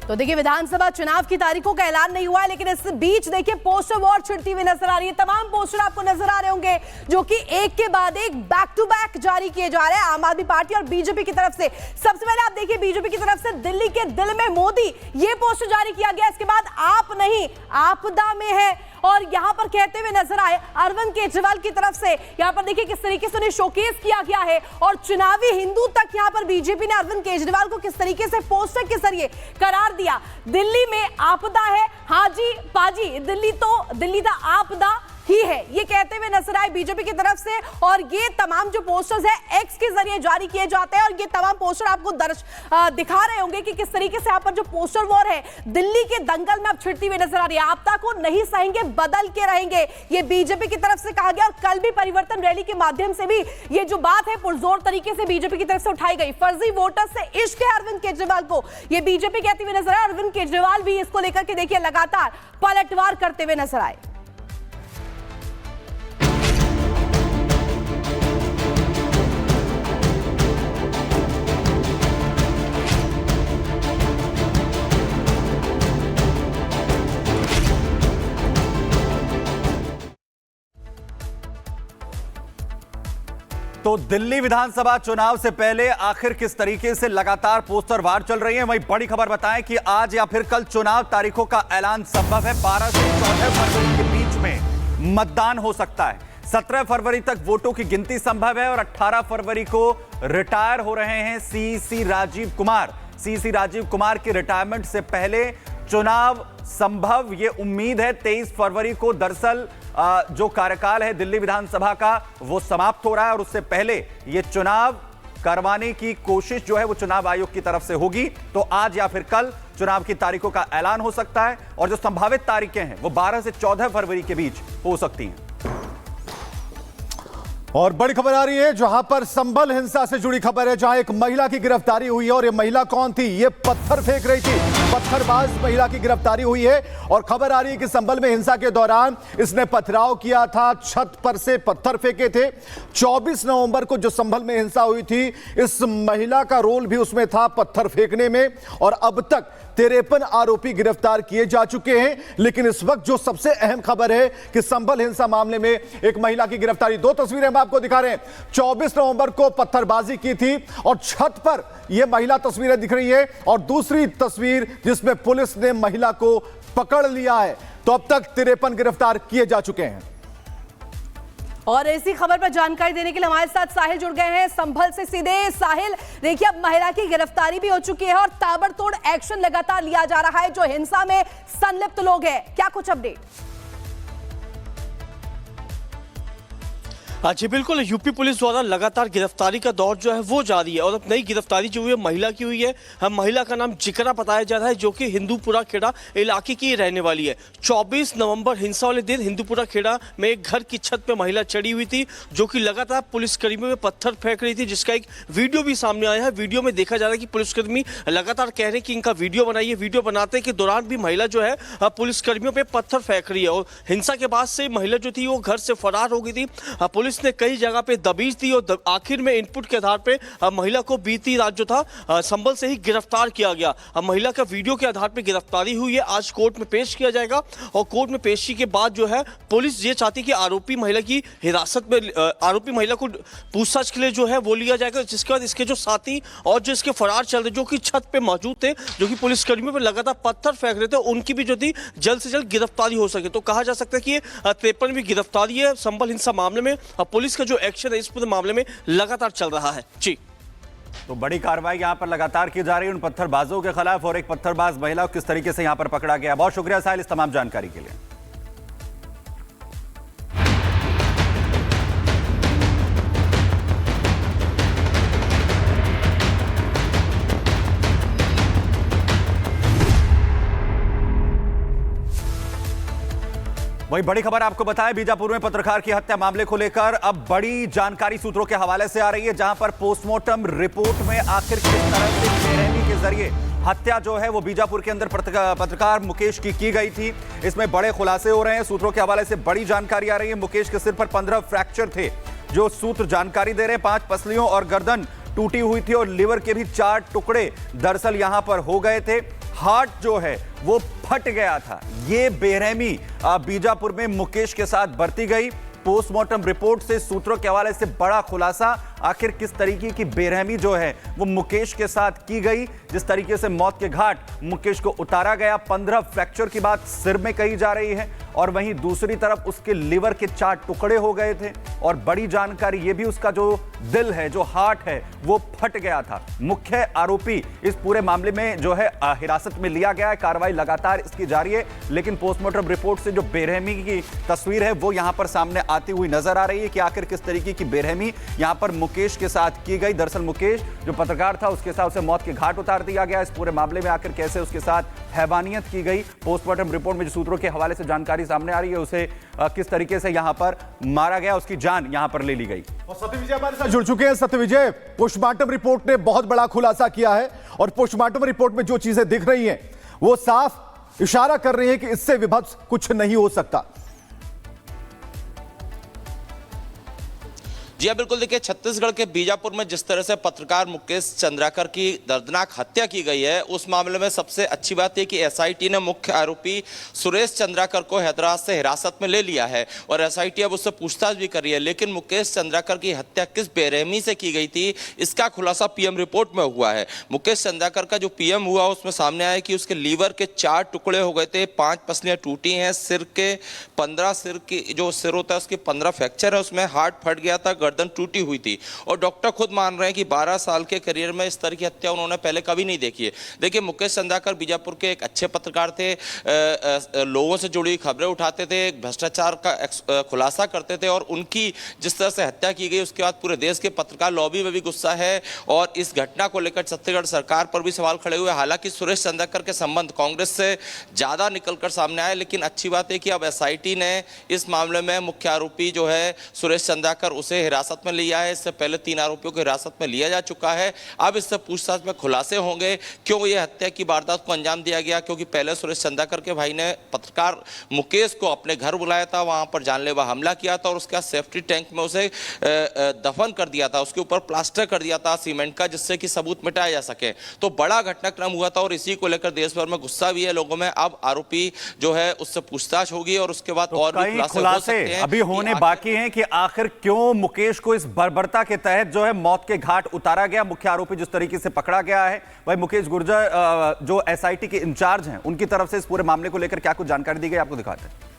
तो देखिए विधानसभा चुनाव की तारीखों का ऐलान नहीं हुआ है, लेकिन इस बीच देखिए पोस्टर वॉर छिड़ती हुई नजर आ रही है। तमाम पोस्टर आपको नजर आ रहे होंगे जो कि एक के बाद एक बैक टू बैक जारी किए जा रहे हैं आम आदमी पार्टी और बीजेपी की तरफ से। सबसे पहले आप देखिए बीजेपी की तरफ से दिल्ली के दिल में मोदी, ये पोस्टर जारी किया गया। इसके बाद आप नहीं आपदा में है, और यहां पर कहते हुए नजर आए अरविंद केजरीवाल की तरफ से। यहां पर देखिए किस तरीके से उन्हें शोकेस किया गया है और चुनावी हिंदू तक यहां पर बीजेपी ने अरविंद केजरीवाल को किस तरीके से पोस्टर के जरिए करार दिया। दिल्ली में आपदा है, हाजी पाजी दिल्ली दा आपदा ही है, ये कहते हुए नजर आए बीजेपी की तरफ से। और ये तमाम जो पोस्टर्स है एक्स के जरिए जारी किए जाते हैं, और ये तमाम पोस्टर आपको दिखा रहे होंगे कि किस तरीके से यहाँ पर जो पोस्टर वॉर है दिल्ली के दंगल में अब छिड़ती हुई नजर आ रही है। आपदा को नहीं सहेंगे, बदल के रहेंगे, ये बीजेपी की तरफ से कहा गया। और कल भी परिवर्तन रैली के माध्यम से भी ये जो बात है पुरजोर तरीके से बीजेपी की तरफ से उठाई गई। फर्जी वोटर से इश्क है अरविंद केजरीवाल को, ये बीजेपी कहती हुई नजर आए। अरविंद केजरीवाल भी इसको लेकर के देखिए लगातार पलटवार करते हुए नजर आए। तो दिल्ली विधानसभा चुनाव से पहले आखिर किस तरीके से लगातार पोस्टर वार चल रही है, वही बड़ी खबर बताएं कि आज या फिर कल चुनाव तारीखों का ऐलान संभव है। 12 से 14 फरवरी के बीच में मतदान हो सकता है। 17 फरवरी तक वोटों की गिनती संभव है और 18 फरवरी को रिटायर हो रहे हैं सीसी राजीव कुमार। सीसी राजीव कुमार के रिटायरमेंट से पहले चुनाव संभव, ये उम्मीद है। 23 फरवरी को दरअसल जो कार्यकाल है दिल्ली विधानसभा का वो समाप्त हो रहा है, और उससे पहले ये चुनाव करवाने की कोशिश जो है वो चुनाव आयोग की तरफ से होगी। तो आज या फिर कल चुनाव की तारीखों का ऐलान हो सकता है, और जो संभावित तारीखें हैं वो 12 से 14 फरवरी के बीच हो सकती हैं। और बड़ी खबर आ रही है जहां पर संभल हिंसा से जुड़ी खबर है, जहां एक महिला की गिरफ्तारी हुई है। और ये महिला कौन थी? ये पत्थर फेंक रही थी, पत्थरबाज महिला की गिरफ्तारी हुई है। और खबर आ रही है कि संभल में हिंसा के दौरान इसने पथराव किया था, छत पर से पत्थर फेंके थे। 24 नवंबर को जो संभल में हिंसा हुई थी, इस महिला का रोल भी उसमें था, पत्थर फेंकने में। और अब तक 53 आरोपी गिरफ्तार किए जा चुके हैं। लेकिन इस वक्त जो सबसे अहम खबर है कि संभल हिंसा मामले में एक महिला की गिरफ्तारी। दो तस्वीरें हम आपको दिखा रहे हैं। 24 नवंबर को पत्थरबाजी की थी और छत पर यह महिला तस्वीरें दिख रही है, और दूसरी तस्वीर जिसमें पुलिस ने महिला को पकड़ लिया है। तो अब तक 53 गिरफ्तार किए जा चुके हैं। और इसी खबर पर जानकारी देने के लिए हमारे साथ साहिल जुड़ गए हैं संभल से सीधे। साहिल, देखिए अब महिला की गिरफ्तारी भी हो चुकी है और ताबड़तोड़ एक्शन लगातार लिया जा रहा है जो हिंसा में संलिप्त लोग हैं, क्या कुछ अपडेट? जी बिल्कुल, यूपी पुलिस द्वारा लगातार गिरफ्तारी का दौर जो है वो जारी है। और अब नई गिरफ्तारी जो हुई है महिला की हुई है। महिला का नाम जिकरा बताया जा रहा है, जो कि हिंदूपुरा खेड़ा इलाके की रहने वाली है। 24 नवंबर हिंसा वाले दिन हिंदूपुरा खेड़ा में एक घर की छत पे महिला चढ़ी हुई थी, जो कि लगातार पुलिसकर्मियों में पत्थर फेंक रही थी, जिसका एक वीडियो भी सामने आया है। वीडियो में देखा जा रहा है कि पुलिसकर्मी लगातार कह रहे हैं कि इनका वीडियो बनाइए। वीडियो बनाते के दौरान भी महिला जो है पुलिसकर्मियों पर पत्थर फेंक रही है। और हिंसा के बाद से महिला जो थी वो घर से फरार हो गई थी। पुलिस ने कई जगह पे दबीज दी और आखिर में इनपुट के आधार पे महिला को बीती रात जो था संभल से ही गिरफ्तार किया गया। महिला का वीडियो के आधार पे गिरफ्तारी हुई है। आज कोर्ट में पेश किया जाएगा, और कोर्ट में पेशी के बाद जो है पुलिस ये चाहती कि आरोपी महिला की हिरासत में, आरोपी महिला को पूछताछ के लिए जो है वो लिया जाएगा। जिसके बाद इसके जो साथी और जो इसके फरार चल रहे जो कि छत पे मौजूद थे, जो कि पुलिसकर्मियों पर लगातार पत्थर फेंक रहे थे, उनकी भी जो थी जल्द से जल्द गिरफ्तारी हो सके। तो कहा जा सकता है कि ये 53वीं गिरफ्तारी है संभल हिंसा मामले में। पुलिस का जो एक्शन है इस पूरे मामले में लगातार चल रहा है। जी, तो बड़ी कार्रवाई यहां पर लगातार की जा रही है उन पत्थरबाजों के खिलाफ, और एक पत्थरबाज महिला को किस तरीके से यहां पर पकड़ा गया। बहुत शुक्रिया साहिल इस तमाम जानकारी के लिए। वही बड़ी खबर आपको बताएं, बीजापुर में पत्रकार की हत्या मामले को लेकर अब बड़ी जानकारी सूत्रों के हवाले से आ रही है, जहां पर पोस्टमार्टम रिपोर्ट में आखिर किस तरह से बेरहमी के जरिए हत्या जो है वो बीजापुर के अंदर पत्रकार मुकेश की गई थी। इसमें बड़े खुलासे हो रहे हैं। सूत्रों के हवाले से बड़ी जानकारी आ रही है। मुकेश के सिर पर 15 फ्रैक्चर थे, जो सूत्र जानकारी दे रहे हैं। 5 पसलियों और गर्दन टूटी हुई थी और लिवर के भी 4 टुकड़े दरअसल यहां पर हो गए थे। हार्ट जो है वो फट गया था। ये बेरहमी बीजापुर में मुकेश के साथ बरती गई। पोस्टमार्टम रिपोर्ट से सूत्रों के हवाले से बड़ा खुलासा, आखिर किस तरीके की बेरहमी जो है वो मुकेश के साथ की गई, जिस तरीके से मौत के घाट मुकेश को उतारा गया। 15 फ्रैक्चर की बात सिर में कही जा रही है और वहीं दूसरी तरफ उसके लिवर के 4 टुकड़े हो गए थे और बड़ी जानकारी ये भी उसका जो दिल है, जो हार्ट है, वो फट गया था। मुख्य आरोपी इस पूरे मामले में जो है हिरासत में लिया गया है। कार्रवाई लगातार इसकी जारी है, लेकिन पोस्टमार्टम रिपोर्ट से जो बेरहमी की तस्वीर है वो यहां पर सामने आती हुई नजर आ रही है कि आखिर किस तरीके की बेरहमी यहां पर मुकेश के साथ की गई। दरअसल मुकेश जो पत्रकार था उसके साथ उसे मौत के घाट उतार दिया गया। इस पूरे मामले में आखिर कैसे उसके साथ हैवानियत की गई, पोस्टमार्टम रिपोर्ट में जो सूत्रों के हवाले से जानकारी सामने आ रही है, उसे किस तरीके से यहां पर मारा गया, उसकी जान यहां पर ले ली गई। और सत्यविजय हमारे साथ जुड़ चुके हैं। सत्यविजय, पोस्टमार्टम रिपोर्ट ने बहुत बड़ा खुलासा किया है और पोस्टमार्टम रिपोर्ट में जो चीजें दिख रही हैं वो साफ इशारा कर रही है कि इससे विभत्स कुछ नहीं हो सकता। जी हाँ, बिल्कुल। देखिए, छत्तीसगढ़ के बीजापुर में जिस तरह से पत्रकार मुकेश चंद्राकर की दर्दनाक हत्या की गई है, उस मामले में सबसे अच्छी बात यह कि एसआईटी ने मुख्य आरोपी सुरेश चंद्राकर को हैदराबाद से हिरासत में ले लिया है और एसआईटी अब उससे पूछताछ भी कर रही है। लेकिन मुकेश चंद्राकर की हत्या किस बेरहमी से की गई थी, इसका खुलासा पीएम रिपोर्ट में हुआ है। मुकेश चंद्राकर का जो पीएम हुआ उसमें सामने आया कि उसके लीवर के 4 टुकड़े हो गए थे, 5 पसलियां टूटी हैं, सिर के 15 सिर की जो सिर होता है उसके 15 फ्रैक्चर है, उसमें हार्ट फट गया था, गर्दन टूटी हुई थी। और डॉक्टर खुद मान रहे हैं कि 12 साल के करियर में इस तरह की हत्या उन्होंने पहले कभी नहीं देखी है। देखिए, मुकेश चंद्राकर बीजापुर के एक अच्छे पत्रकार थे, लोगों से जुड़ी खबरें उठाते थे, भ्रष्टाचार का खुलासा करते थे और उनकी जिस तरह से हत्या की गई उसके बाद पूरे देश के पत्रकार लॉबी में भी गुस्सा है और इस घटना को लेकर छत्तीसगढ़ सरकार पर भी सवाल खड़े हुए। हालांकि सुरेश चंद्राकर के संबंध कांग्रेस से ज्यादा निकलकर सामने आए, लेकिन अच्छी बात है कि अब एसआईटी ने इस मामले में मुख्य आरोपी जो है सुरेश चंद्राकर उसे हिरासत में लिया है। इससे पहले 3 आरोपियों को हिरासत में लिया जा चुका है। अब इससे पूछताछ में खुलासे होंगे क्यों ये हत्या की वारदात को अंजाम दिया गया, क्योंकि पहले सुरेश चंद्राकर के भाई ने पत्रकार मुकेश को अपने घर बुलाया था, वहां पर जानलेवा हमला किया था और उसके बाद सेफ्टी टैंक में उसे दफन कर दिया था, उसके ऊपर प्लास्टर कर दिया था सीमेंट का, जिससे कि सबूत मिटाया जा सके। तो बड़ा घटनाक्रम हुआ था और इसी को लेकर देश भर में गुस्सा भी है लोगों में। अब आरोपी जो है उससे पूछताछ होगी और उसके बाद और भी खुलासे अभी होने बाकी हैं कि आखिर क्यों मुकेश को इस बर्बरता के तहत जो है मौत के घाट उतारा गया, मुख्य आरोपी जिस तरीके से पकड़ा गया है। वही मुकेश गुर्जर जो एसआईटी के इंचार्ज हैं, उनकी तरफ से इस पूरे मामले को लेकर क्या कुछ जानकारी दी गई, आपको दिखाते हैं।